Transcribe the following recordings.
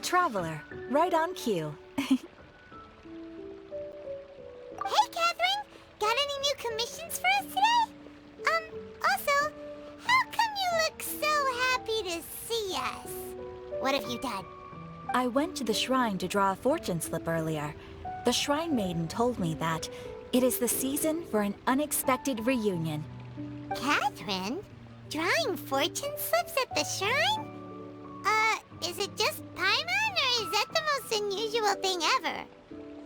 traveler, right on cue. Hey, Catherine! Got any new commissions for us today? Also, how come you look so happy to see us? What have you done? I went to the shrine to draw a fortune slip earlier. The shrine maiden told me that it is the season for an unexpected reunion. Catherine? Drawing fortune slips at the shrine? Is it just Paimon, or is that the most unusual thing ever?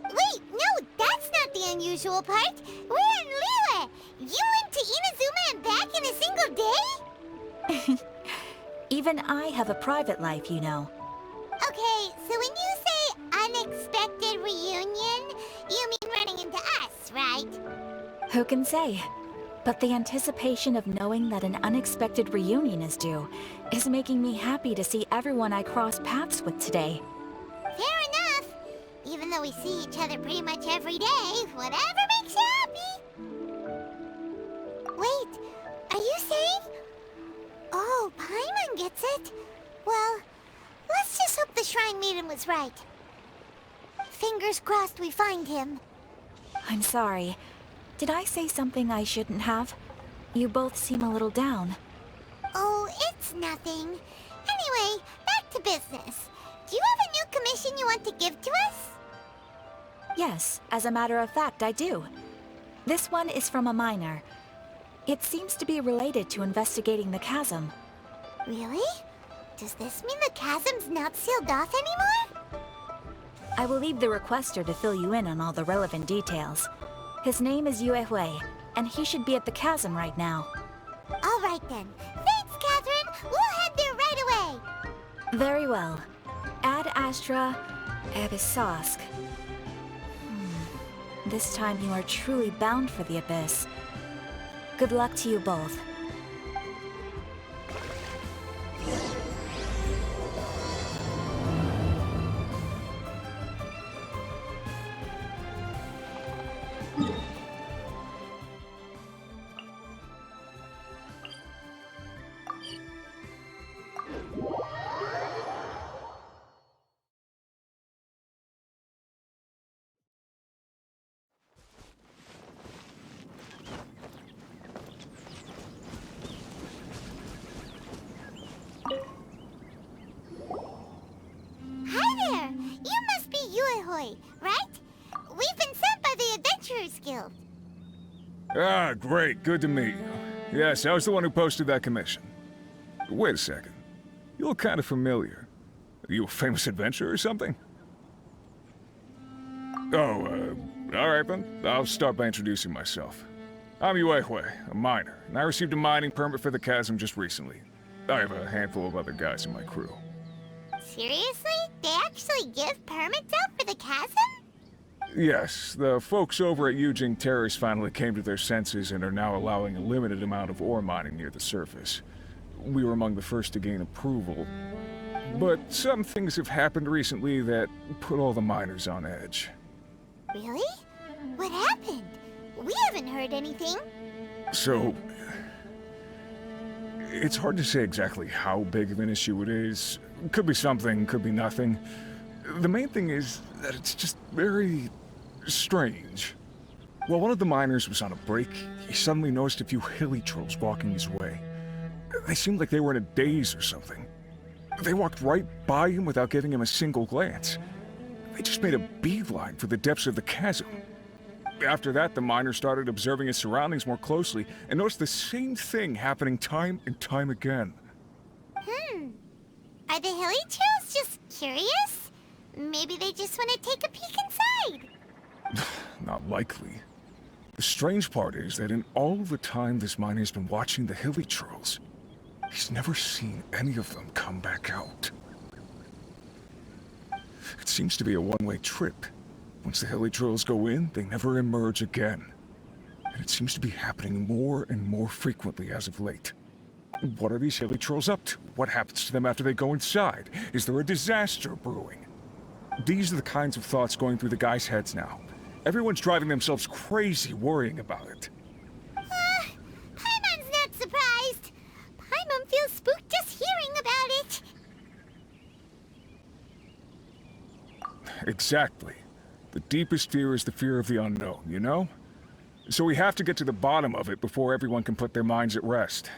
Wait, no, that's not the unusual part. We're in Liyue. You went to Inazuma and back in a single day? Even I have a private life, you know. Okay, so when you say unexpected reunion, you mean running into us, right? Who can say? But the anticipation of knowing that an unexpected reunion is due is making me happy to see everyone I cross paths with today. Fair enough. Even though we see each other pretty much every day, whatever makes you happy. Wait, are you saying? Oh, Paimon gets it. Well, let's just hope the Shrine Maiden was right. Fingers crossed we find him. I'm sorry. Did I say something I shouldn't have? You both seem a little down. Oh, it's nothing. Anyway, back to business. Do you have a new commission you want to give to us? Yes, as a matter of fact, I do. This one is from a miner. It seems to be related to investigating the chasm. Really? Does this mean the chasm's not sealed off anymore? I will leave the requester to fill you in on all the relevant details. His name is Yue Hui, and he should be at the chasm right now. All right then. Thanks, Catherine. We'll head there right away. Very well. Ad Astra Abyssosque. This time you are truly bound for the abyss. Good luck to you both. Hi there. You must be Yue Hui, right? We've been sent by the Adventurers Guild. Ah, great. Good to meet you. Yes, I was the one who posted that commission. Wait a second. You look kind of familiar. Are you a famous adventurer or something? Oh, alright then. I'll start by introducing myself. I'm Yue Hui, a miner, and I received a mining permit for the chasm just recently. I have a handful of other guys in my crew. Seriously? They actually give permits out for the chasm? Yes, the folks over at Yujing Terrace finally came to their senses and are now allowing a limited amount of ore mining near the surface. We were among the first to gain approval, but some things have happened recently that put all the miners on edge. Really? What happened? We haven't heard anything. So, it's hard to say exactly how big of an issue it is. Could be something, could be nothing. The main thing is that it's just very strange. While one of the miners was on a break, he suddenly noticed a few hilly trolls walking his way. They seemed like they were in a daze or something. They walked right by him without giving him a single glance. They just made a beeline for the depths of the chasm. After that, the miner started observing his surroundings more closely and noticed the same thing happening time and time again. Are the hilly trolls just curious? Maybe they just want to take a peek inside. Not likely. The strange part is that in all the time this miner's been watching the hilly trolls, he's never seen any of them come back out. It seems to be a one-way trip. Once the hilly trolls go in, they never emerge again. And it seems to be happening more and more frequently as of late. What are these hilly trolls up to? What happens to them after they go inside? Is there a disaster brewing? These are the kinds of thoughts going through the guys' heads now. Everyone's driving themselves crazy worrying about it. Paimon's not surprised. Paimon feels spooked just hearing about it. Exactly. The deepest fear is the fear of the unknown, you know? So we have to get to the bottom of it before everyone can put their minds at rest.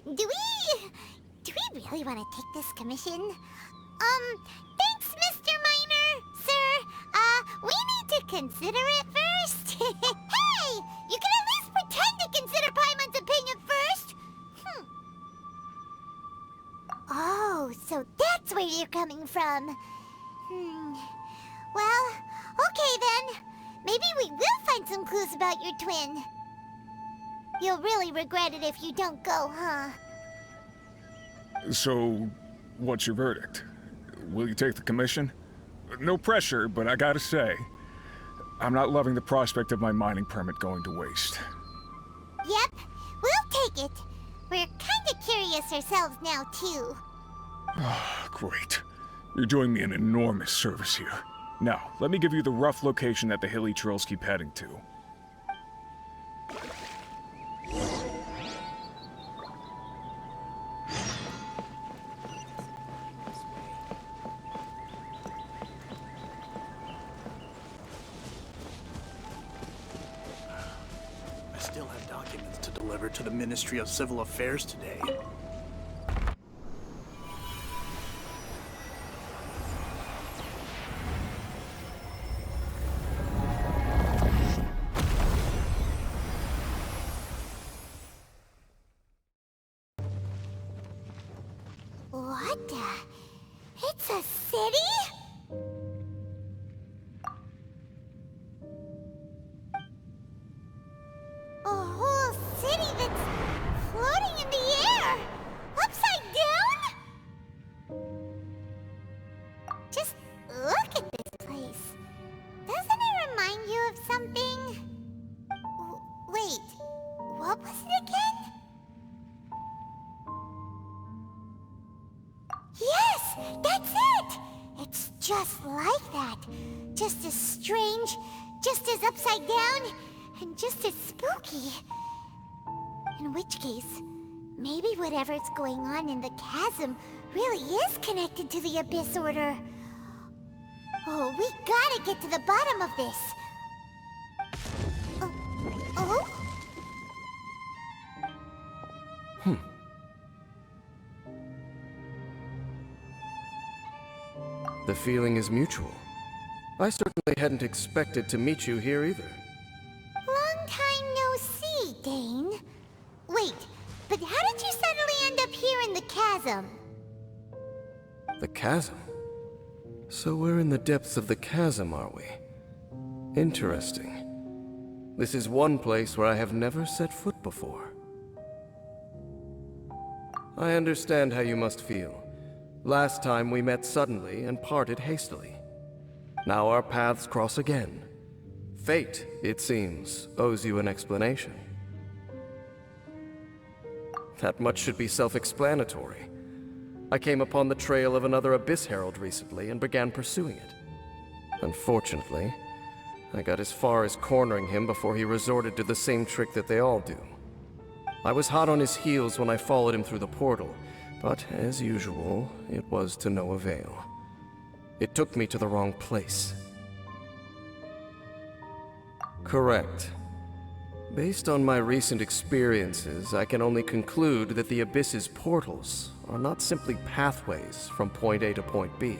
Do we really want to take this commission? Thanks, Mr. Miner, sir. We need to consider it first. Hey! You can at least pretend to consider Paimon's opinion first. Oh, so that's where you're coming from. Well, okay then. Maybe we will find some clues about your twin. You'll really regret it if you don't go, huh? So, what's your verdict? Will you take the commission? No pressure, but I gotta say, I'm not loving the prospect of my mining permit going to waste. Yep, we'll take it. We're kinda curious ourselves now, too. Great. You're doing me an enormous service here. Now, let me give you the rough location that the hilly trails keep heading to. I still have documents to deliver to the Ministry of Civil Affairs today. What the? It's a city? A whole city that's floating in the air! Upside down? Just look at this place. Doesn't it remind you of something? Wait, what was it again? Yes, that's it! It's just like that. Just as strange, just as upside down, and just as spooky. In which case, maybe whatever's going on in the chasm really is connected to the Abyss Order. Oh, we gotta get to the bottom of this. Oh? The feeling is mutual. I certainly hadn't expected to meet you here either. Long time no see, Dane. Wait, but how did you suddenly end up here in the chasm? The chasm? So we're in the depths of the chasm, are we? Interesting. This is one place where I have never set foot before. I understand how you must feel. Last time we met suddenly and parted hastily. Now our paths cross again. Fate, it seems, owes you an explanation. That much should be self-explanatory. I came upon the trail of another Abyss Herald recently and began pursuing it. Unfortunately, I got as far as cornering him before he resorted to the same trick that they all do. I was hot on his heels when I followed him through the portal, but as usual, it was to no avail. It took me to the wrong place. Correct. Based on my recent experiences, I can only conclude that the Abyss's portals are not simply pathways from point A to point B,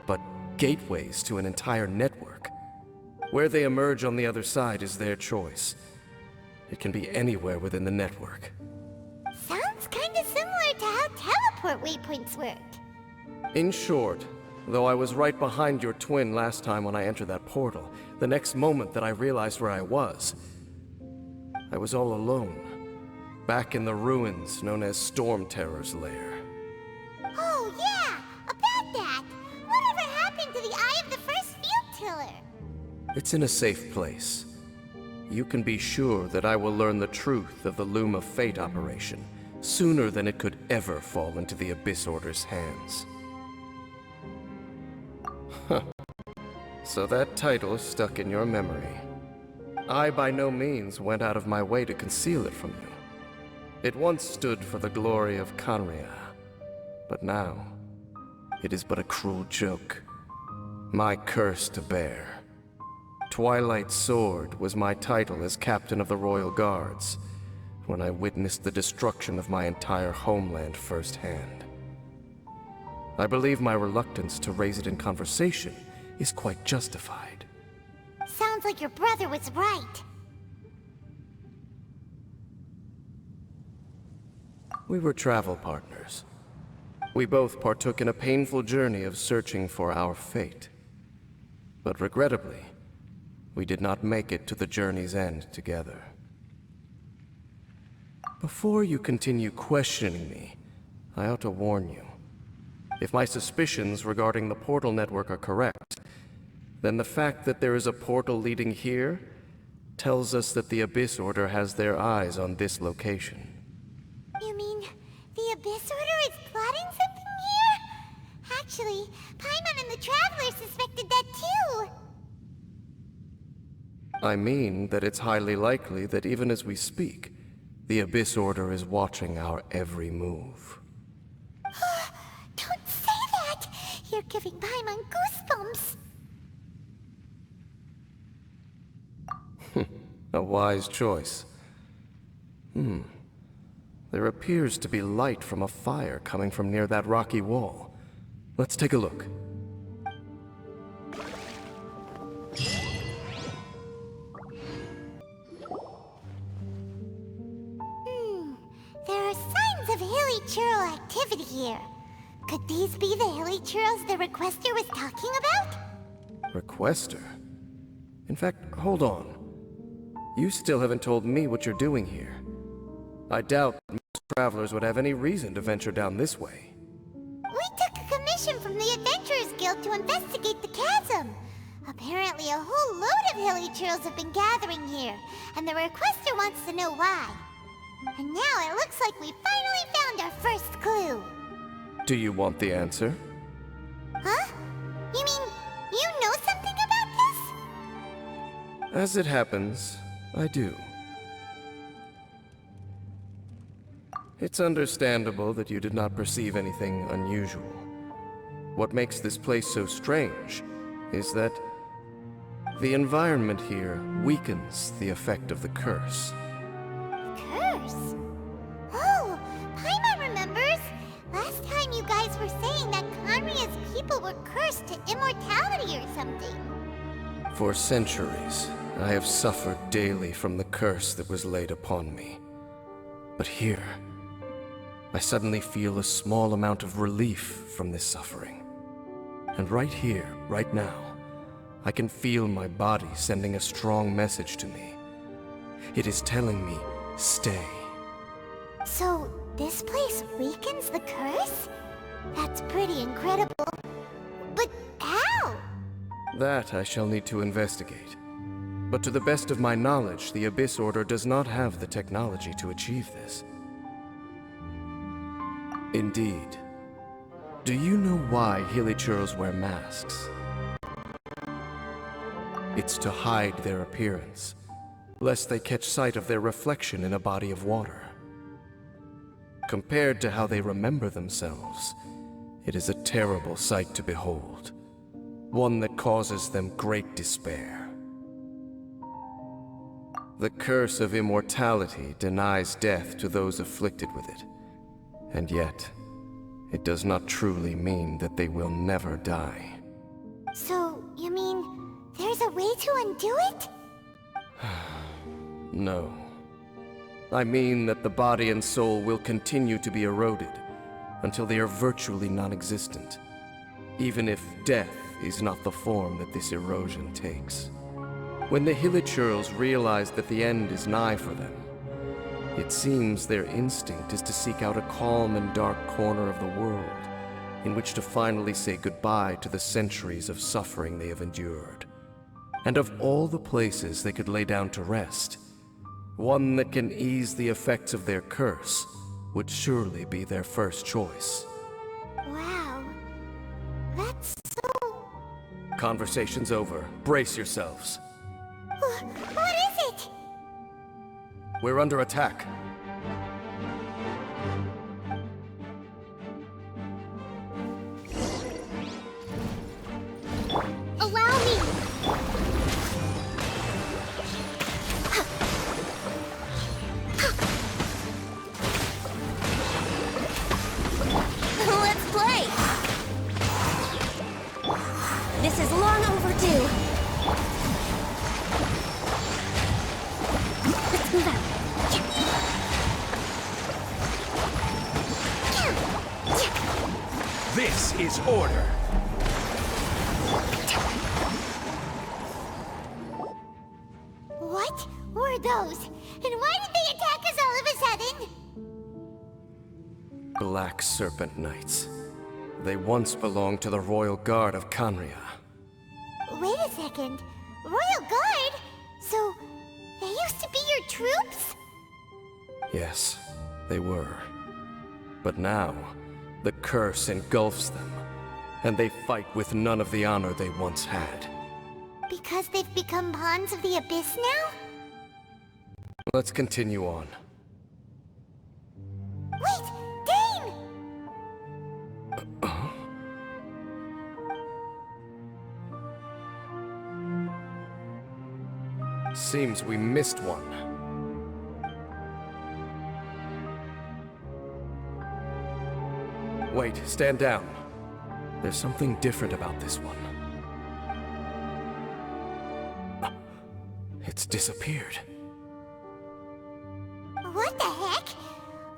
but gateways to an entire network. Where they emerge on the other side is their choice. It can be anywhere within the network. Sounds kinda similar to how teleport waypoints work. In short, though I was right behind your twin last time when I entered that portal, the next moment that I realized where I was all alone, back in the ruins known as Storm Terror's lair. Oh yeah, about that! Whatever happened to the Eye of the First Field Tiller? It's in a safe place. You can be sure that I will learn the truth of the Loom of Fate operation sooner than it could ever fall into the Abyss Order's hands. So that title stuck in your memory. I by no means went out of my way to conceal it from you. It once stood for the glory of Conria, but now it is but a cruel joke. My curse to bear. Twilight Sword was my title as captain of the Royal Guards, when I witnessed the destruction of my entire homeland firsthand. I believe my reluctance to raise it in conversation is quite justified. Sounds like your brother was right. We were travel partners. We both partook in a painful journey of searching for our fate. But regrettably, we did not make it to the journey's end together. Before you continue questioning me, I ought to warn you. If my suspicions regarding the portal network are correct, then the fact that there is a portal leading here tells us that the Abyss Order has their eyes on this location. You mean the Abyss Order is plotting something here? Actually, Paimon and the Traveler suspected that too. I mean that it's highly likely that even as we speak, the Abyss Order is watching our every move. Don't say that! You're giving Paimon goosebumps. A wise choice. There appears to be light from a fire coming from near that rocky wall. Let's take a look. There are signs of hilly churl activity here. Could these be the hilly churls the Requester was talking about? Requester? In fact, hold on. You still haven't told me what you're doing here. I doubt most travelers would have any reason to venture down this way. We took a commission from the Adventurers Guild to investigate the chasm. Apparently a whole load of hilly churls have been gathering here, and the Requester wants to know why. And now it looks like we finally found our first clue. Do you want the answer? Huh? You mean, you know something about this? As it happens, I do. It's understandable that you did not perceive anything unusual. What makes this place so strange is that the environment here weakens the effect of the curse. Curse? Oh, Paimon remembers. Last time you guys were saying that Conria's people were cursed to immortality or something. For centuries, I have suffered daily from the curse that was laid upon me. But here, I suddenly feel a small amount of relief from this suffering. And right here, right now, I can feel my body sending a strong message to me. It is telling me, stay. So, this place weakens the curse? That's pretty incredible. But how? That I shall need to investigate. But to the best of my knowledge, the Abyss Order does not have the technology to achieve this. Indeed. Do you know why Hilichurls wear masks? It's to hide their appearance, lest they catch sight of their reflection in a body of water. Compared to how they remember themselves, it is a terrible sight to behold, one that causes them great despair. The curse of immortality denies death to those afflicted with it, and yet, it does not truly mean that they will never die. So, you mean, there's a way to undo it? No. I mean that the body and soul will continue to be eroded until they are virtually non-existent, even if death is not the form that this erosion takes. When the Hilichurls realize that the end is nigh for them, it seems their instinct is to seek out a calm and dark corner of the world in which to finally say goodbye to the centuries of suffering they have endured. And of all the places they could lay down to rest, one that can ease the effects of their curse would surely be their first choice. Wow. That's so... Conversation's over. Brace yourselves. What is it? We're under attack. Move out. This is order. What were those? And why did they attack us all of a sudden? Black Serpent Knights. They once belonged to the Royal Guard of Canria. Wait a second. Royal Guard? So, they used to be your troops? Yes, they were. But now, the curse engulfs them, and they fight with none of the honor they once had. Because they've become pawns of the Abyss now? Let's continue on. Wait! Dane! Seems we missed one. Wait, stand down. There's something different about this one. It's disappeared. What the heck?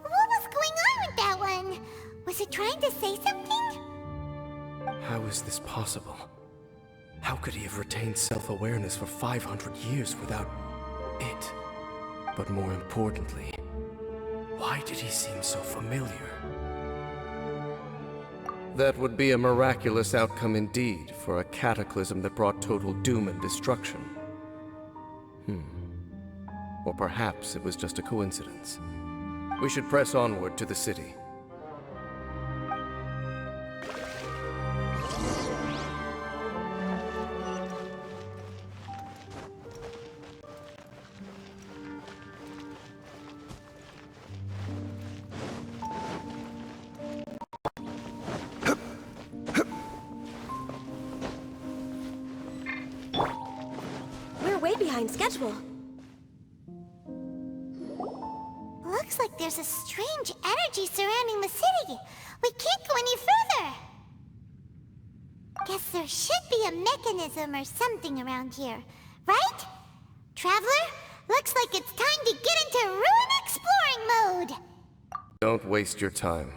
What was going on with that one? Was it trying to say something? How is this possible? How could he have retained self-awareness for 500 years without it? But more importantly, why did he seem so familiar? That would be a miraculous outcome indeed for a cataclysm that brought total doom and destruction. Or perhaps it was just a coincidence. We should press onward to the city. We're way behind schedule. Looks like there's a strange energy surrounding the city. We can't go any further. Guess there should be a mechanism or something around here, right? Traveler, looks like it's time to get into ruin exploring mode. Don't waste your time.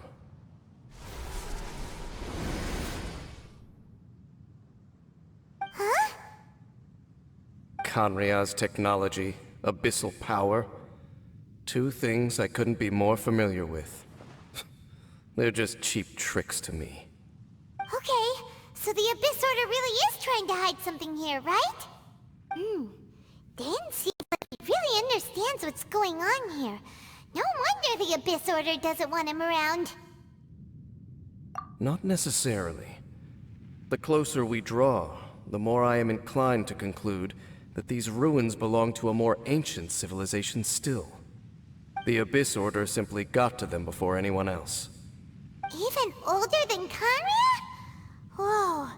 Huh? Canria's technology, abyssal power. Two things I couldn't be more familiar with. They're just cheap tricks to me. Okay, so the Abyss Order really is trying to hide something here, right? Dane seems like he really understands what's going on here. No wonder the Abyss Order doesn't want him around. Not necessarily. The closer we draw, the more I am inclined to conclude that these ruins belong to a more ancient civilization still. The Abyss Order simply got to them before anyone else. Even older than Canria? Whoa,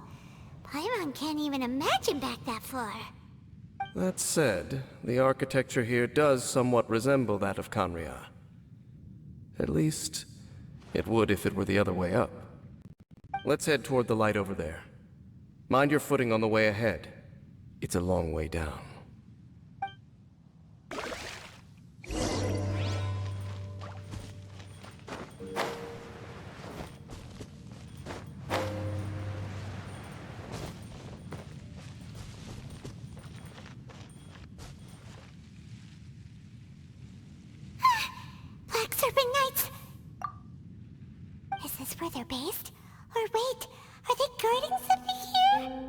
Paimon can't even imagine back that far. That said, the architecture here does somewhat resemble that of Canria. At least, it would if it were the other way up. Let's head toward the light over there. Mind your footing on the way ahead. It's a long way down. Black Serpent Knights! Is this where they're based? Or wait, are they guarding something here?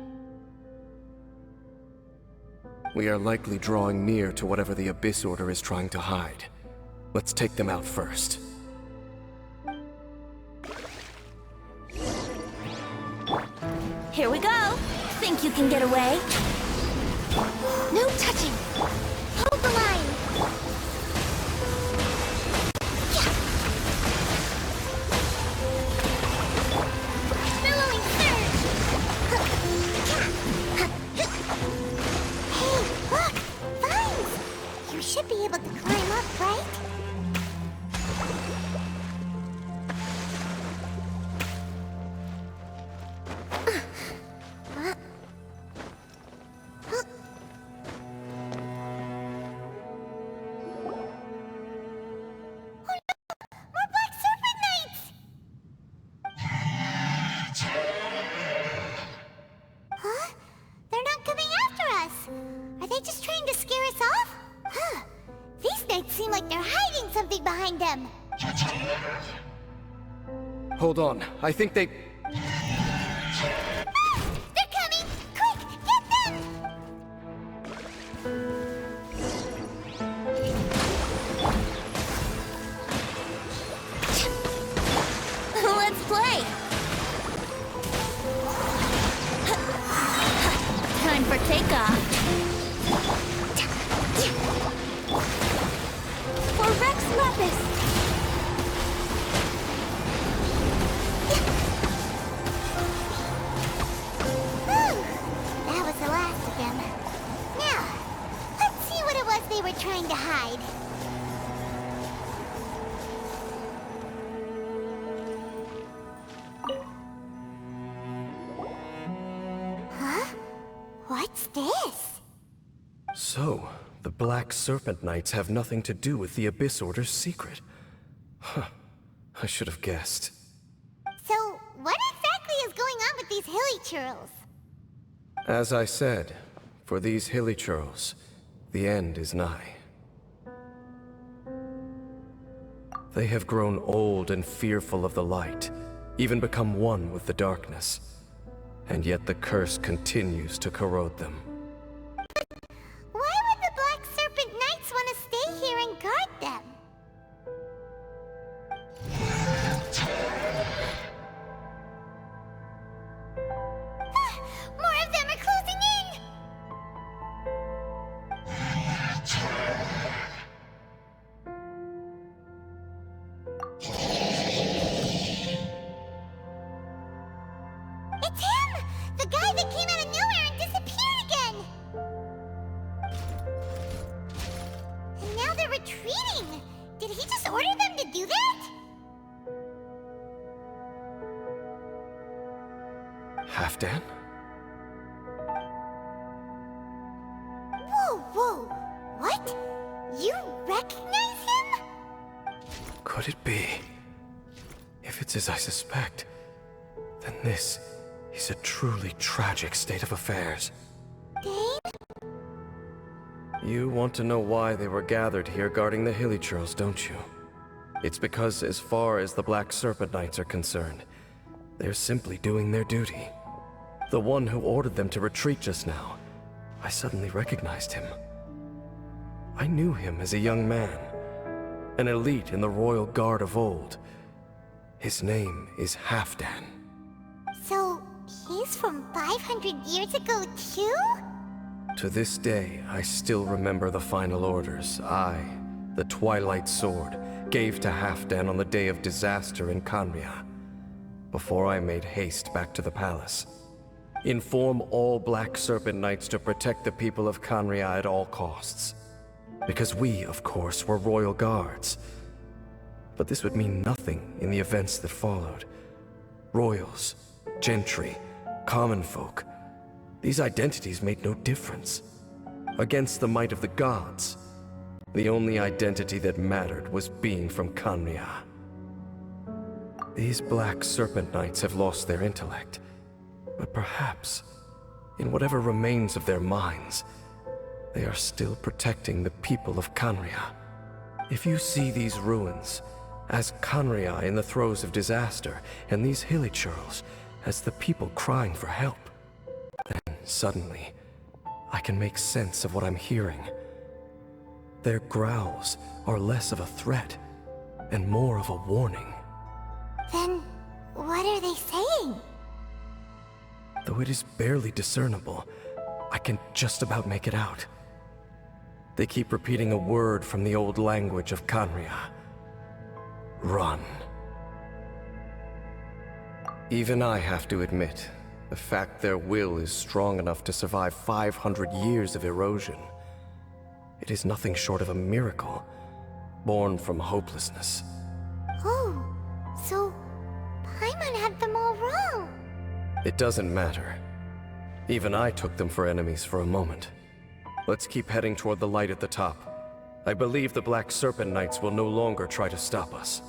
We are likely drawing near to whatever the Abyss Order is trying to hide. Let's take them out first. Here we go. Think you can get away? No touching! Hold the line! Billowing surge! Hey, look! Vines! You should be able to climb up, right? seem like they're hiding something behind them. Hold on, I think they... Ah! They're coming! Quick, get them! Let's play! Time for takeoff. For Rex Lapis! Whew! That was the last of them. Now, let's see what it was they were trying to hide. Huh? What's this? So, the Black Serpent Knights have nothing to do with the Abyss Order's secret. Huh. I should have guessed. So, what exactly is going on with these hilly churls? As I said, for these hilly churls, the end is nigh. They have grown old and fearful of the light, even become one with the darkness. And yet the curse continues to corrode them. Why would the Black Serpent Knights want to stay here and guard them? Ah, more of them are closing in! It's him! The guy that came out of nowhere and disappeared again! And now they're retreating! Did he just order them to do that? Halfdan? Whoa, whoa! What? You recognize him? Could it be? If it's as I suspect, then this is a truly tragic state of affairs. Dane? You want to know why they were gathered here guarding the Hilly Churls, don't you? It's because as far as the Black Serpent Knights are concerned, they're simply doing their duty. The one who ordered them to retreat just now, I suddenly recognized him. I knew him as a young man, an elite in the Royal Guard of old. His name is Halfdan. So, he's from 500 years ago, too? To this day, I still remember the final orders I, the Twilight Sword, gave to Halfdan on the day of disaster in Kanria, before I made haste back to the palace. Inform all Black Serpent Knights to protect the people of Kanria at all costs. Because we, of course, were royal guards. But this would mean nothing in the events that followed. Royals, gentry, common folk, these identities made no difference. Against the might of the gods, the only identity that mattered was being from Kanria. These Black Serpent Knights have lost their intellect, but perhaps, in whatever remains of their minds, they are still protecting the people of Kanria. If you see these ruins as Kanria in the throes of disaster, and these hilly churls as the people crying for help, then suddenly, I can make sense of what I'm hearing. Their growls are less of a threat, and more of a warning. Then, what are they saying? Though it is barely discernible, I can just about make it out. They keep repeating a word from the old language of Kanria. Run. Even I have to admit, the fact their will is strong enough to survive 500 years of erosion. It is nothing short of a miracle, born from hopelessness. Oh, so Paimon had them all wrong. It doesn't matter. Even I took them for enemies for a moment. Let's keep heading toward the light at the top. I believe the Black Serpent Knights will no longer try to stop us.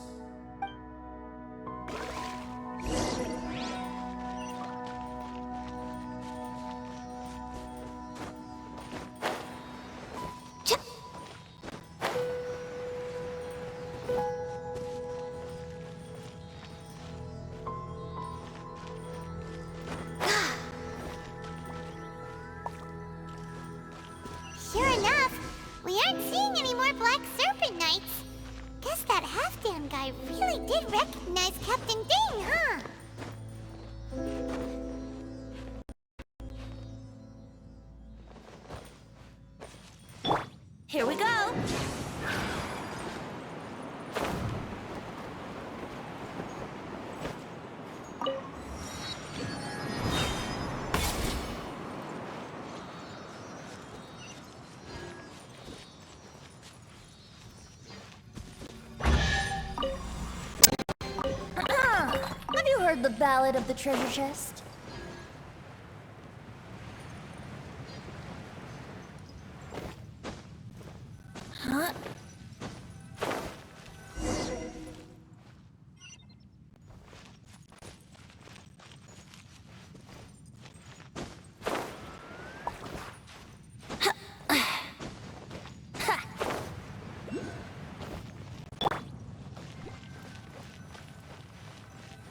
Black Serpent Knights. Guess that Halfdan guy really did recognize Captain Dane, huh? Here we go. Have you heard the Ballad of the Treasure Chest? Huh?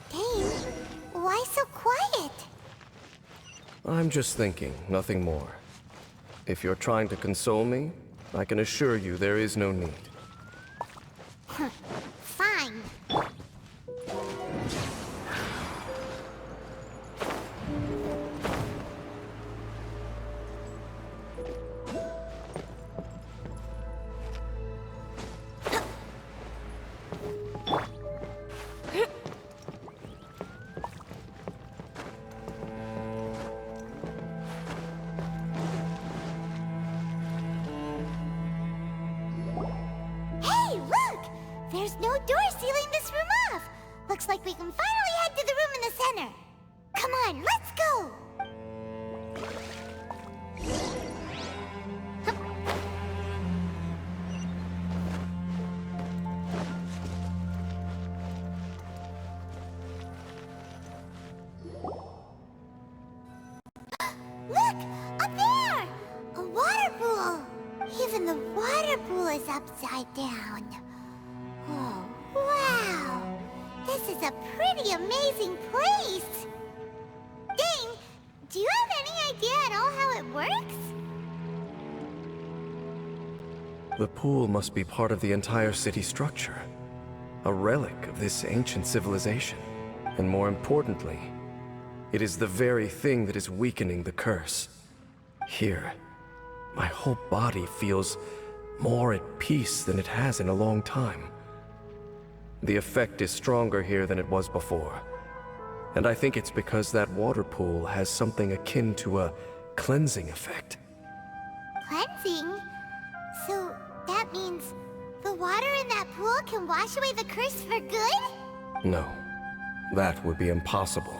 Dane, why so quiet? I'm just thinking, nothing more. If you're trying to console me, I can assure you there is no need. Fine. Hey, look! There's no door sealing this room off. Looks like we can finally head to the room in the center. Come on, let's go! Look! Up there! A water pool! Even the water pool is upside down. Oh, wow! This is a pretty amazing place! Dane, do you have any idea at all how it works? The pool must be part of the entire city structure. A relic of this ancient civilization. And more importantly, it is the very thing that is weakening the curse. Here, my whole body feels more at peace than it has in a long time. The effect is stronger here than it was before. And I think it's because that water pool has something akin to a cleansing effect. Cleansing? So that means the water in that pool can wash away the curse for good? No, that would be impossible.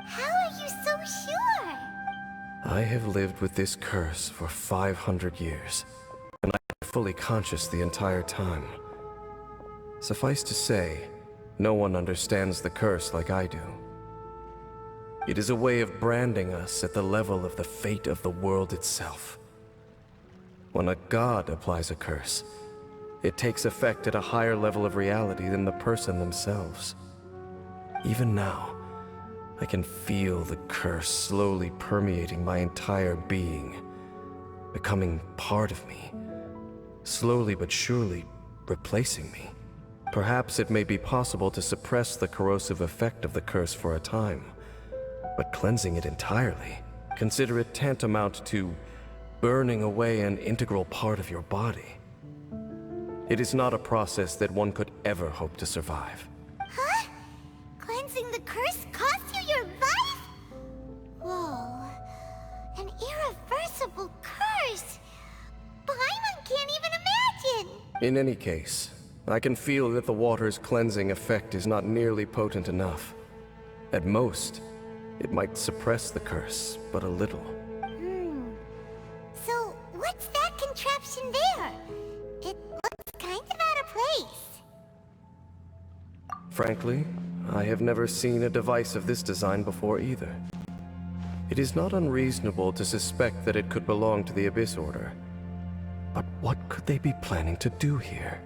How are you so sure? I have lived with this curse for 500 years, and I'm fully conscious the entire time. Suffice to say, no one understands the curse like I do. It is a way of branding us at the level of the fate of the world itself. When a god applies a curse, it takes effect at a higher level of reality than the person themselves. Even now, I can feel the curse slowly permeating my entire being, becoming part of me, slowly but surely replacing me. Perhaps it may be possible to suppress the corrosive effect of the curse for a time, but cleansing it entirely, consider it tantamount to burning away an integral part of your body. It is not a process that one could ever hope to survive. Huh? Cleansing the curse cost you your life? Whoa. An irreversible curse! Paimon can't even imagine! In any case, I can feel that the water's cleansing effect is not nearly potent enough. At most, it might suppress the curse, but a little. So, what's that contraption there? It looks kind of out of place. Frankly, I have never seen a device of this design before either. It is not unreasonable to suspect that it could belong to the Abyss Order. But what could they be planning to do here?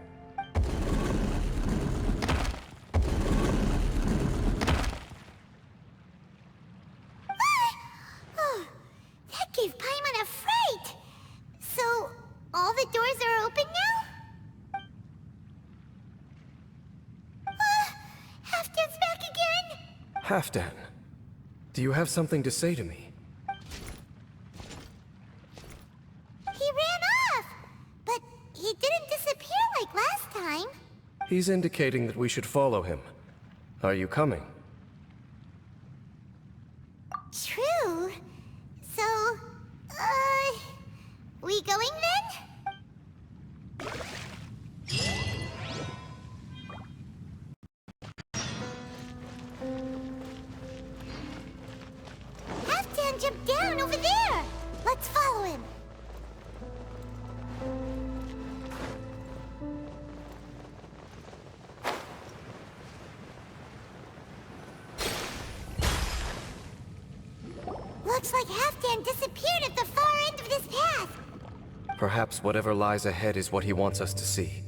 Oh, that gave Paimon a fright! So, all the doors are open now? Halfdan, do you have something to say to me? He ran off! But he didn't disappear like last time. He's indicating that we should follow him. Are you coming? True. So, we going then? Halfdan jumped down over there! Let's follow him. Looks like Halfdan disappeared at the far end of this path. Perhaps whatever lies ahead is what he wants us to see.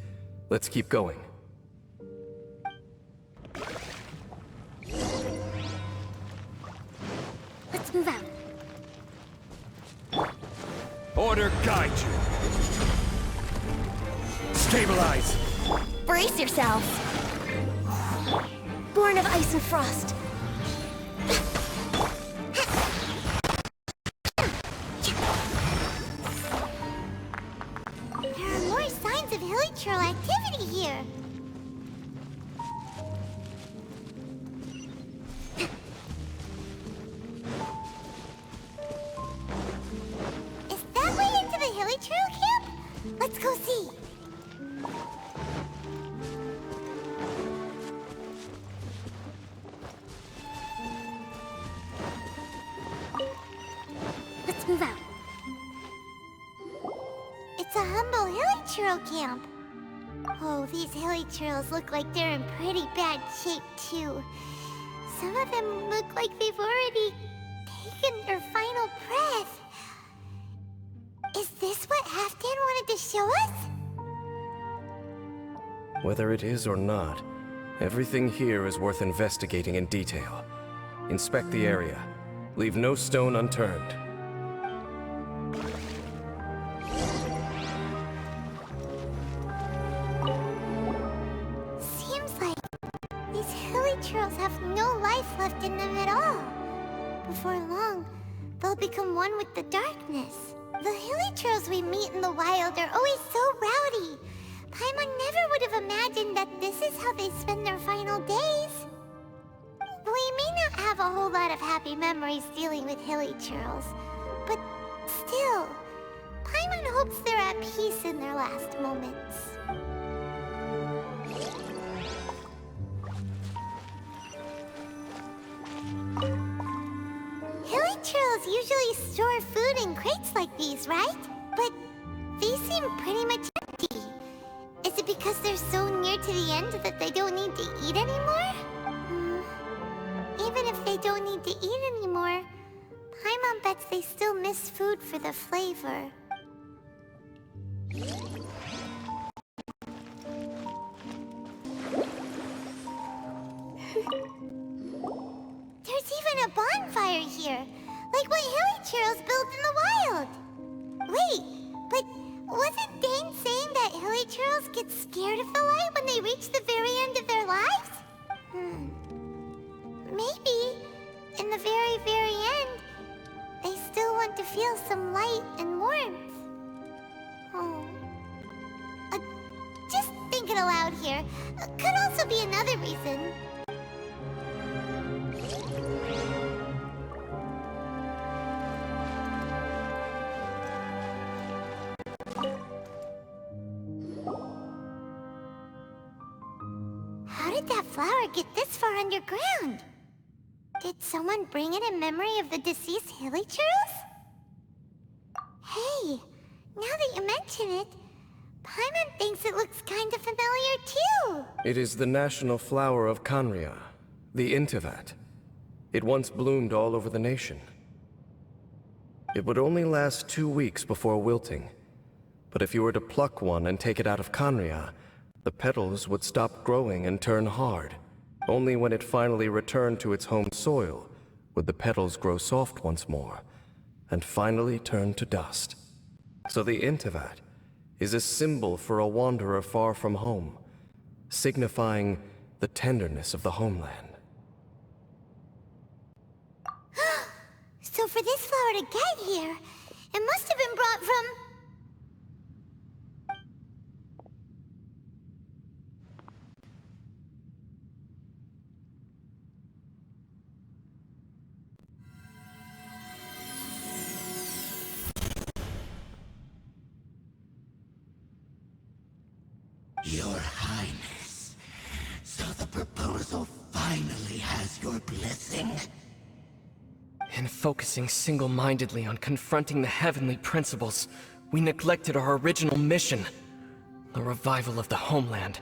Let's keep going. Let's move out. Order guide you. Stabilize. Brace yourself. Born of ice and frost. There are more signs of hilichurl activity here. Is that way into the hilichurl camp? Let's go see. Let's move out. It's a humble hilichurl camp. Oh, these hilichurls look like they're in pretty bad shape, too. Some of them look like they've already taken their final breath. Is this what Halfdan wanted to show us? Whether it is or not, everything here is worth investigating in detail. Inspect the area. Leave no stone unturned. Seems like these hilichurls have no life left in them at all. Before long, they'll become one with the darkness. The hilichurls we meet in the wild are always so rowdy. Paimon never would have imagined that this is how they spend their final days. We may not have a whole lot of happy memories dealing with hilichurls, but still, Paimon hopes they're at peace in their last moments. Hilichurls usually store food in crates like these, right? But these seem pretty much empty. Is it because they're so near to the end that they don't need to eat anymore? Even if they don't need to eat anymore, Paimon bets they still miss food for the flavor. There's even a bonfire here, like what hilichurls build in the wild. Wait, but wasn't Dane saying that hilichurls get scared of the light when they reach the very end of their lives? Maybe, in the very, very end, they still want to feel some light and warmth. Oh. Just thinking aloud here. Could also be another reason. How did that flower get this far underground? Did someone bring it in memory of the deceased hilichurls? Hey, now that you mention it, Paimon thinks it looks kind of familiar too. It is the national flower of Kanria, the Intivat. It once bloomed all over the nation. It would only last 2 weeks before wilting. But if you were to pluck one and take it out of Kanria, the petals would stop growing and turn hard. Only when it finally returned to its home soil would the petals grow soft once more, and finally turn to dust. So the Intivat is a symbol for a wanderer far from home, signifying the tenderness of the homeland. to get here. It must have been brought from... Your Highness, so the proposal finally has your blessing? In focusing single-mindedly on confronting the heavenly principles, we neglected our original mission, the revival of the homeland.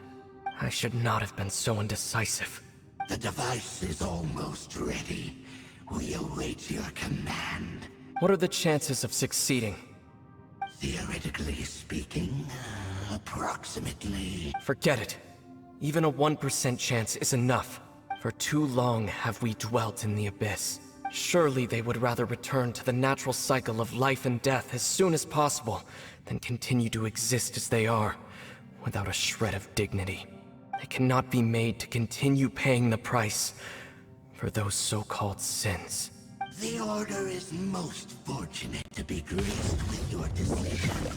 I should not have been so indecisive. The device is almost ready. We await your command. What are the chances of succeeding? Theoretically speaking, approximately... Forget it. Even a 1% chance is enough. For too long have we dwelt in the abyss. Surely they would rather return to the natural cycle of life and death as soon as possible than continue to exist as they are, without a shred of dignity. They cannot be made to continue paying the price for those so-called sins. The Order is most fortunate to be graced with your decision.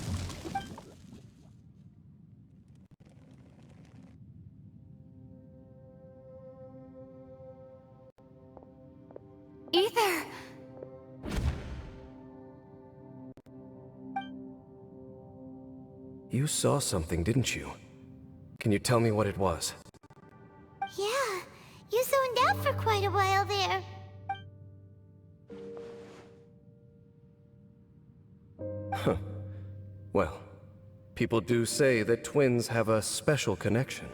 Ether! You saw something, didn't you? Can you tell me what it was? Yeah, you zoned out for quite a while there. Well, people do say that twins have a special connection.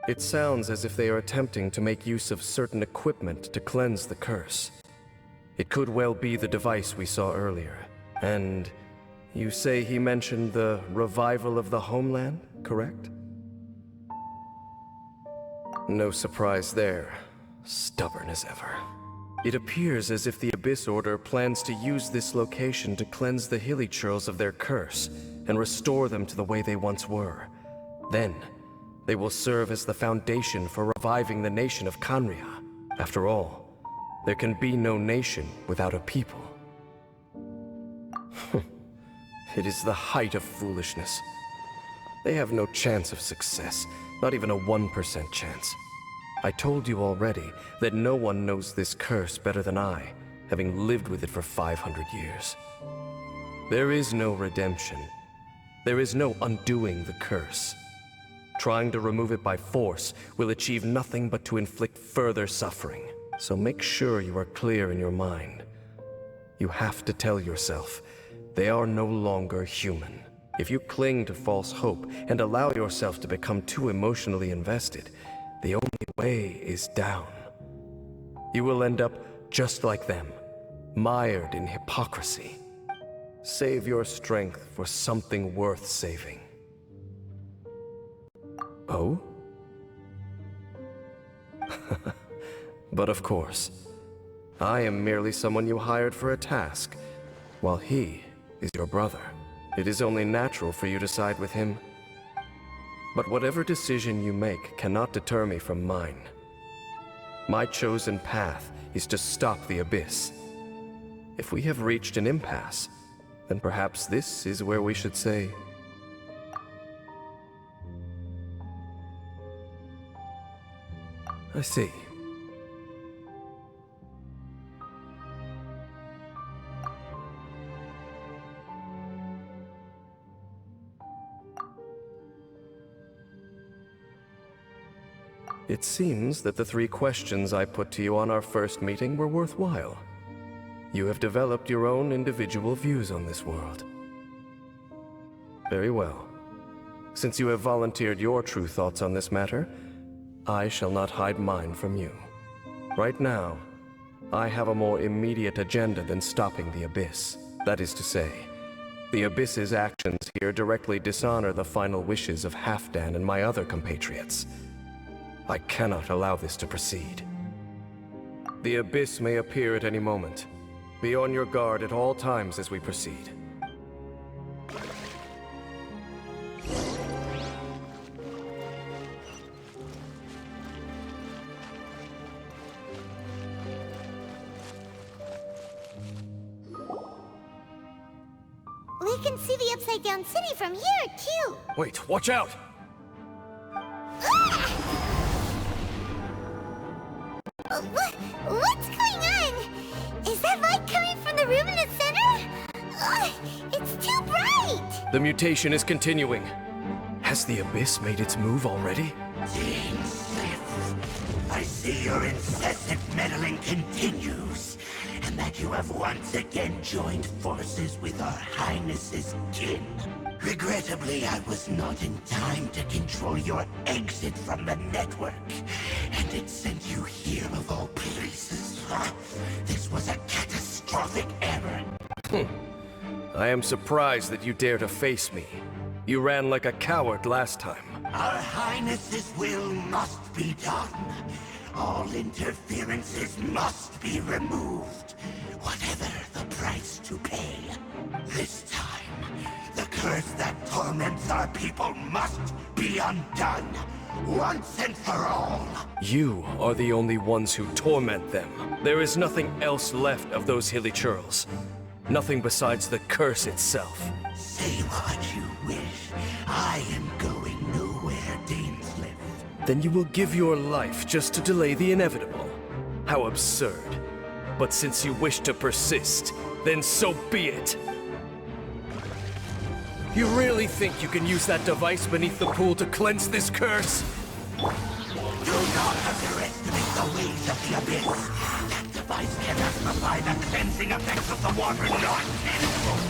It sounds as if they are attempting to make use of certain equipment to cleanse the curse. It could well be the device we saw earlier. And you say he mentioned the revival of the homeland, correct? No surprise there. Stubborn as ever. It appears as if the Abyss Order plans to use this location to cleanse the hilly churls of their curse and restore them to the way they once were. Then, they will serve as the foundation for reviving the nation of Kanria. After all, there can be no nation without a people. It is the height of foolishness. They have no chance of success, not even a 1% chance. I told you already that no one knows this curse better than I, having lived with it for 500 years. There is no redemption. There is no undoing the curse. Trying to remove it by force will achieve nothing but to inflict further suffering. So make sure you are clear in your mind. You have to tell yourself, they are no longer human. If you cling to false hope and allow yourself to become too emotionally invested, the only way is down. You will end up just like them, mired in hypocrisy. Save your strength for something worth saving. Oh? But of course, I am merely someone you hired for a task, while he is your brother. It is only natural for you to side with him. But whatever decision you make cannot deter me from mine. My chosen path is to stop the Abyss. If we have reached an impasse, then perhaps this is where we should say... I see. It seems that the 3 questions I put to you on our first meeting were worthwhile. You have developed your own individual views on this world. Very well. Since you have volunteered your true thoughts on this matter, I shall not hide mine from you. Right now, I have a more immediate agenda than stopping the Abyss. That is to say, the Abyss's actions here directly dishonor the final wishes of Halfdan and my other compatriots. I cannot allow this to proceed. The Abyss may appear at any moment. Be on your guard at all times as we proceed. can see the Upside Down City from here, too. Wait, watch out! What's going on? Is that light coming from the room in the center? It's too bright! The mutation is continuing. Has the Abyss made its move already? Dean Sith, I see your incessant meddling continues, and that you have once again joined forces with our Highness's kin. Regrettably, I was not in time to control your exit from the network, and it sent you here of all places. This was a catastrophic error. I am surprised that you dare to face me. You ran like a coward last time. Our Highness's will must be done. All interferences must be removed, whatever the price to pay. This time, the curse that torments our people must be undone, once and for all. You are the only ones who torment them. There is nothing else left of those hilly churls. Nothing besides the curse itself. Say what you wish. I am going nowhere, Deansliff. Then you will give your life just to delay the inevitable. How absurd. But since you wish to persist, then so be it. You really think you can use that device beneath the pool to cleanse this curse? Do not underestimate the ways of the Abyss. That device cannot supply the cleansing effects of the water not tenfold,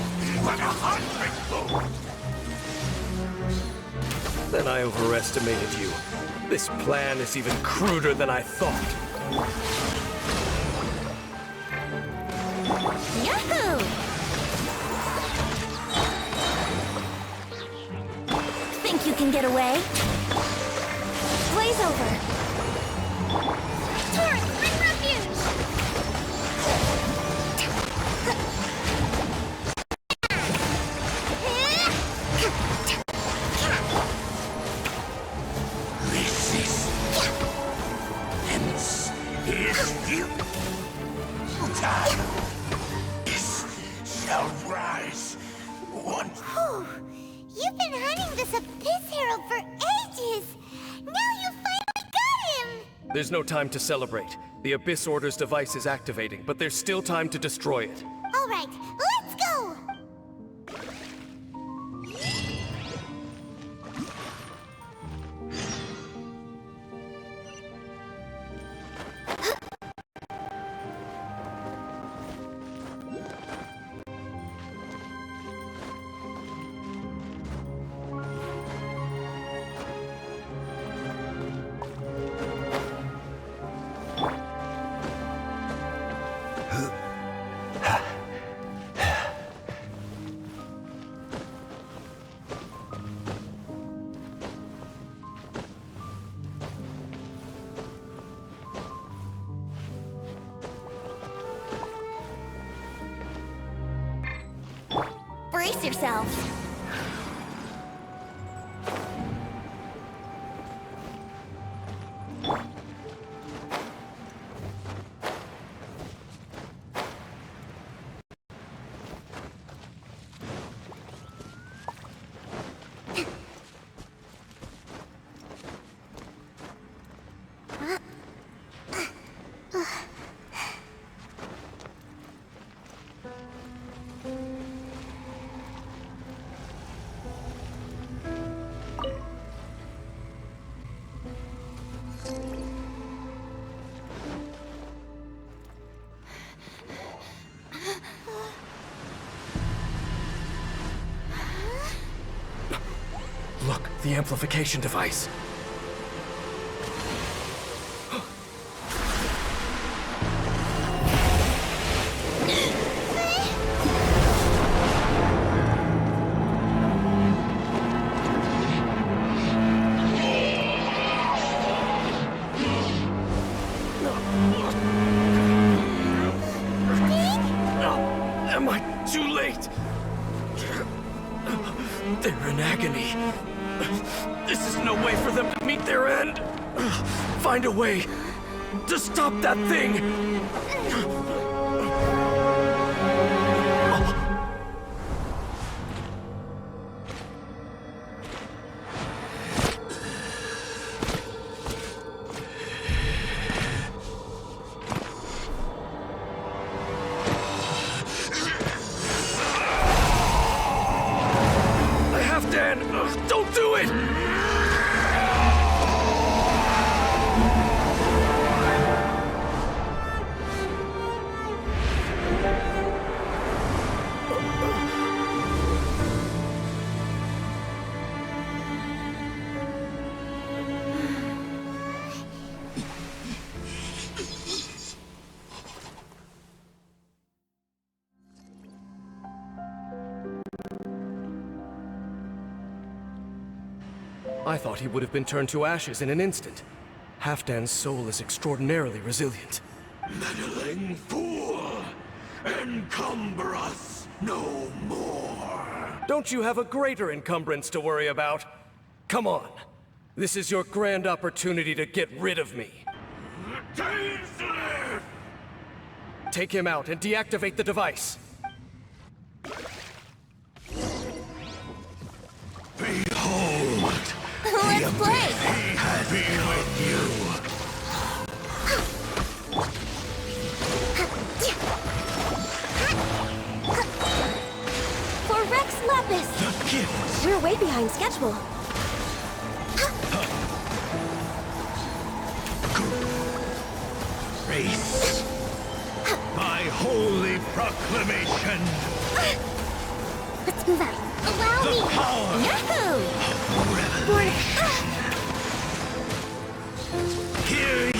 but 100-fold. Then I overestimated you. This plan is even cruder than I thought. Yahoo! Think you can get away? Blaze over! Torrent, bring refuge! Resistance is futile. This shall rise once. Whew. You've been hunting this Abyss Herald for ages! Now you finally got him! There's no time to celebrate. The Abyss Order's device is activating, but there's still time to destroy it. Alright, let's go! Brace yourself. Look, the amplification device. Am I too late? They're in agony. This is no way for them to meet their end. Find a way to stop that thing. I thought he would have been turned to ashes in an instant. Halfdan's soul is extraordinarily resilient. Meddling fool! Encumber us no more! Don't you have a greater encumbrance to worry about? Come on. This is your grand opportunity to get rid of me. Dainsleif! Take him out and deactivate the device. Behold! Let's play! He has been with you! For Rex Lapis! The gifts! We're way behind schedule. Grace! By holy proclamation! Let's move out. Allow The me! power! Yahoo! Revelation! Hear ye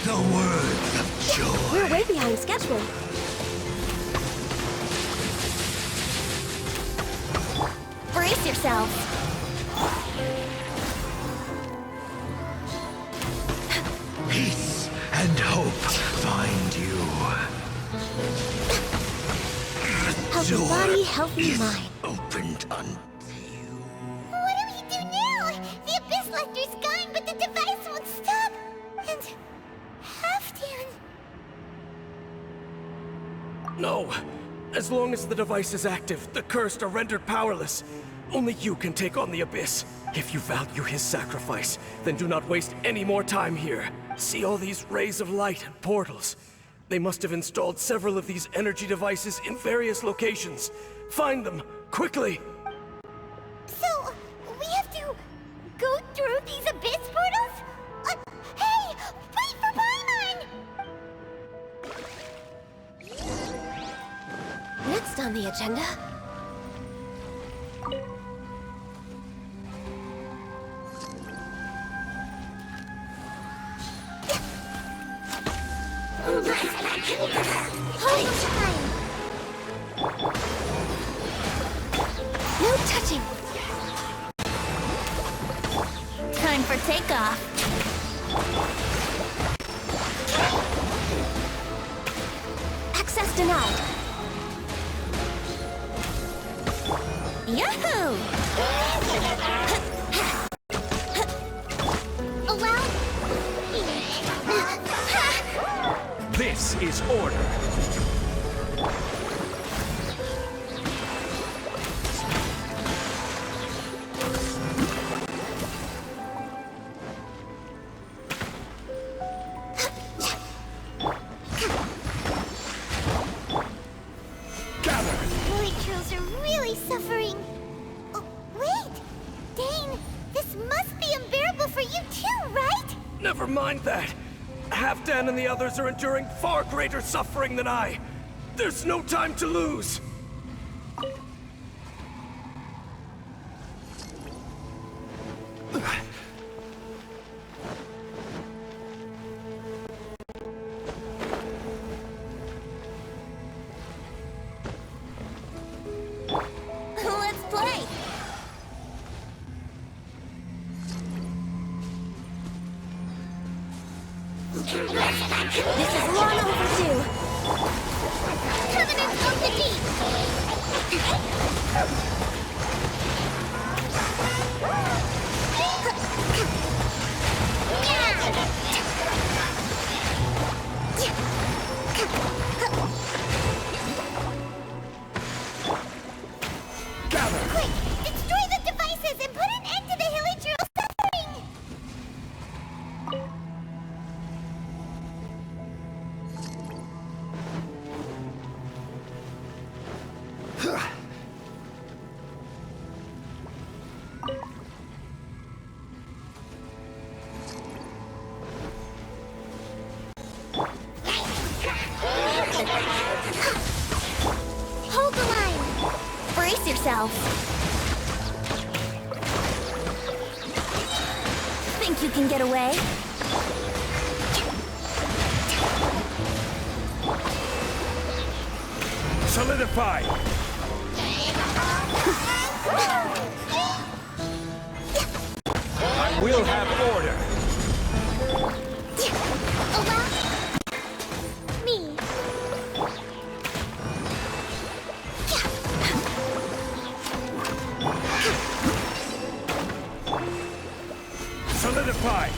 the words of joy! We're way behind schedule. Brace yourselves. Peace and hope find you. Healthy body, healthy is mind. opened unto you. What do we do now? The Abyss Lecter's gone, but the device won't stop. And Halfdan. No. As long as the device is active, the cursed are rendered powerless. Only you can take on the Abyss. If you value his sacrifice, then do not waste any more time here. See all these rays of light and portals? They must have installed several of these energy devices in various locations. Find them, quickly! So, we have to go through these Abyss portals? Hey! Wait for Paimon! Next on the agenda. Hold time! No touching. Time for takeoff. Access denied. Yahoo! Allow... This is order. Villagers are really suffering. Oh, wait! Dane, this must be unbearable for you too, right? Never mind that. Halfdan and the others are enduring far greater suffering than I. There's no time to lose. Let's play. This is long overdue. Covenant of the Deep! Quick! Destroy the devices and put an end to the Hilichurl suffering! Hold the line. Brace yourself. Think you can get away? Solidify! We'll have order. Allow me. Solidify.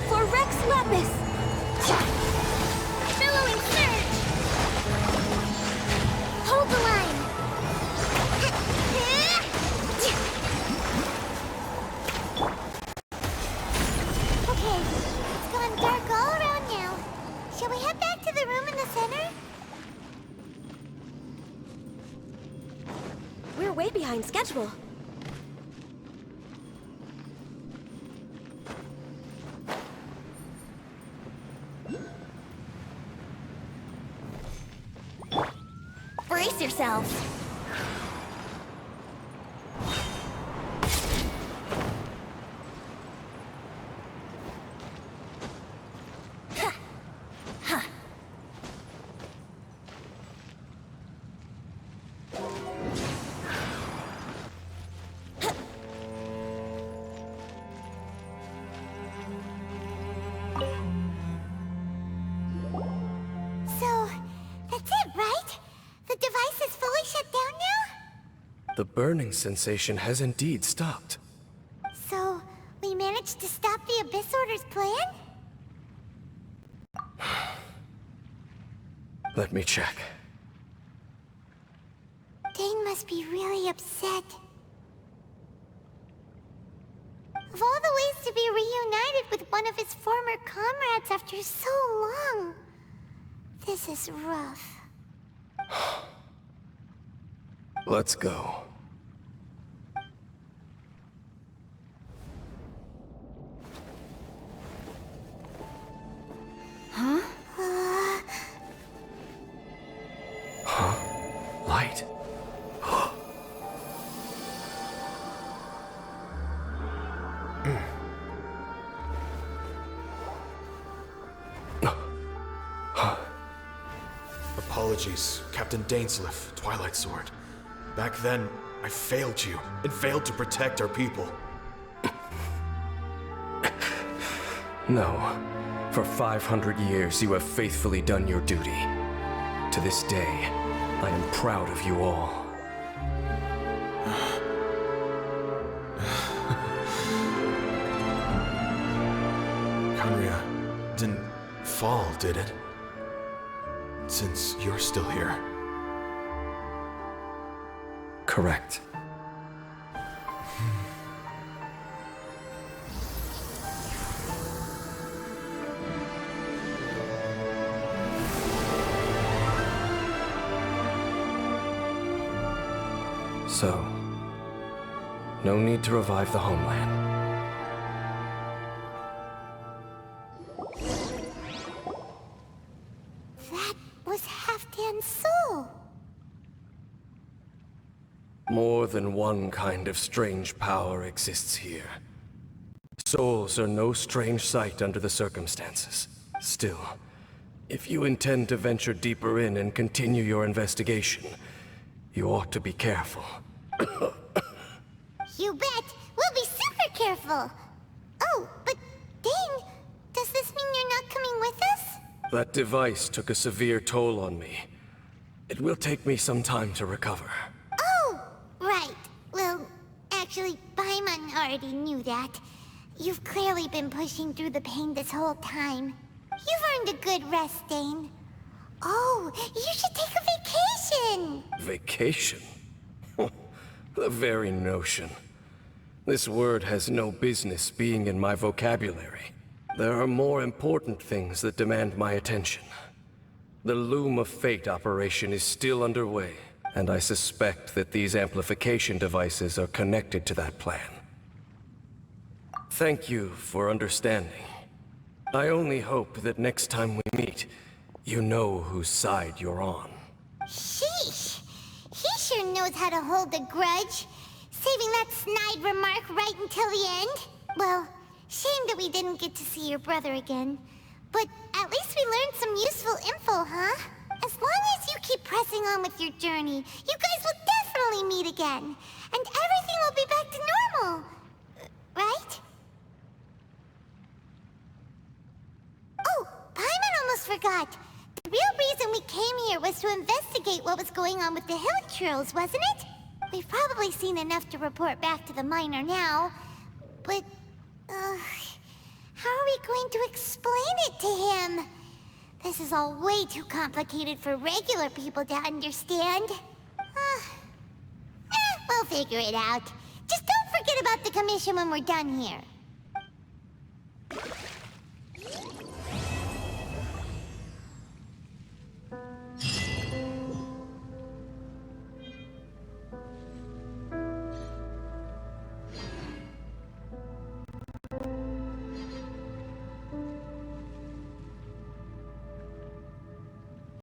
For Rex Lapis! Billowing surge. Hold the line. Okay, it's gone dark all around now. Shall we head back to the room in the center? We're way behind schedule. Brace yourselves. So, that's it, right? The device is fully shut down now? The burning sensation has indeed stopped. So, we managed to stop the Abyss Order's plan? Let me check. Dane must be really upset. Of all the ways to be reunited with one of his former comrades after so long, this is rough. Let's go. Uh, Light. Apologies, Captain Dainsleif, Twilight Sword. Back then, I failed you, and failed to protect our people. No. For 500 years, you have faithfully done your duty. To this day, I am proud of you all. Conria didn't fall, did it? Since you're still here. Correct. So, no need to revive the homeland. that was Halfdan's soul. More than one kind of strange power exists here. Souls are no strange sight under the circumstances. Still, if you intend to venture deeper in and continue your investigation, you ought to be careful. You bet. We'll be super careful. Oh, but Dane, does this mean you're not coming with us? That device took a severe toll on me. It will take me some time to recover. Oh, right. Well, actually, Paimon already knew that. You've clearly been pushing through the pain this whole time. You've earned a good rest, Dane. Oh, you should take a vacation! Vacation? The very notion. This word has no business being in my vocabulary. There are more important things that demand my attention. The Loom of Fate operation is still underway, And I suspect that these amplification devices are connected to that plan. Thank you for understanding. I only hope that next time we meet, you know whose side you're on. Sheesh. He sure knows how to hold a grudge. Saving that snide remark right until the end. Well, shame that we didn't get to see your brother again. But at least we learned some useful info, huh? As long as you keep pressing on with your journey, you guys will definitely meet again. And everything will be back to normal. Right? Oh, Paimon almost forgot. The real reason we came here was to investigate what was going on with the hill churls, wasn't it? We've probably seen enough to report back to the miner now. But, how are we going to explain it to him? This is all way too complicated for regular people to understand. We'll figure it out. Just don't forget about the commission when we're done here.